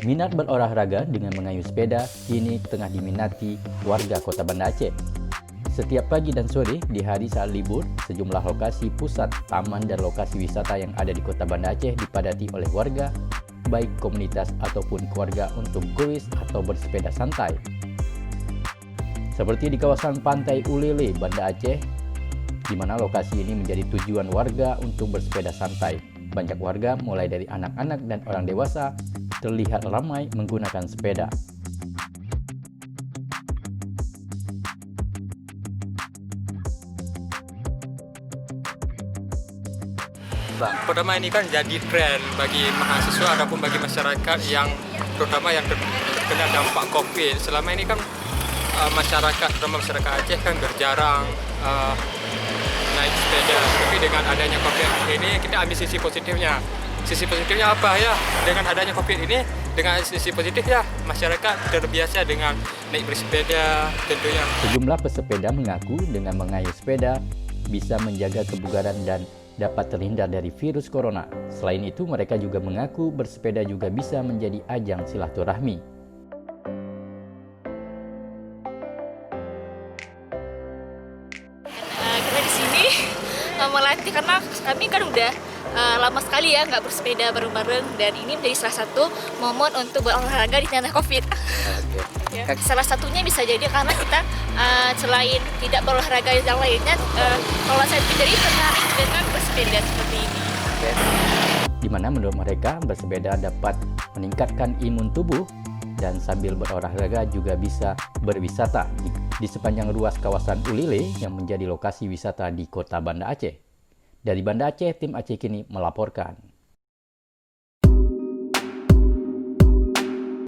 Minat berolahraga dengan mengayuh sepeda kini tengah diminati warga Kota Banda Aceh. Setiap pagi dan sore di hari saat libur, sejumlah lokasi pusat, taman dan lokasi wisata yang ada di Kota Banda Aceh dipadati oleh warga, baik komunitas ataupun keluarga untuk goes atau bersepeda santai. Seperti di kawasan Pantai Ulele, Banda Aceh, di mana lokasi ini menjadi tujuan warga untuk bersepeda santai. Banyak warga, mulai dari anak-anak dan orang dewasa, terlihat ramai menggunakan sepeda. Pertama ini kan jadi tren bagi mahasiswa ataupun bagi masyarakat yang terutama yang terkena dampak COVID. Selama ini kan masyarakat Aceh kan berjarang naik sepeda. Tapi dengan adanya COVID ini kita ambil sisi positifnya. Sisi positifnya apa ya? Dengan adanya COVID ini, dengan sisi positif ya masyarakat terbiasa dengan naik bersepeda tentunya. Sejumlah pesepeda mengaku dengan mengayuh sepeda bisa menjaga kebugaran dan dapat terhindar dari virus corona. Selain itu, mereka juga mengaku bersepeda juga bisa menjadi ajang silaturahmi. Kita di sini melatih karena kami kan udah lama sekali ya nggak bersepeda bareng-bareng, dan ini menjadi salah satu momen untuk berolahraga di tengah COVID. Ya. Salah satunya bisa jadi karena kita selain tidak berolahraga yang lainnya, kalau saya pribadi tertarik dengan bersepeda seperti ini. Di mana menurut mereka bersepeda dapat meningkatkan imun tubuh dan sambil berolahraga juga bisa berwisata di sepanjang ruas kawasan Ulele yang menjadi lokasi wisata di Kota Banda Aceh. Dari Banda Aceh, tim Aceh Kini melaporkan.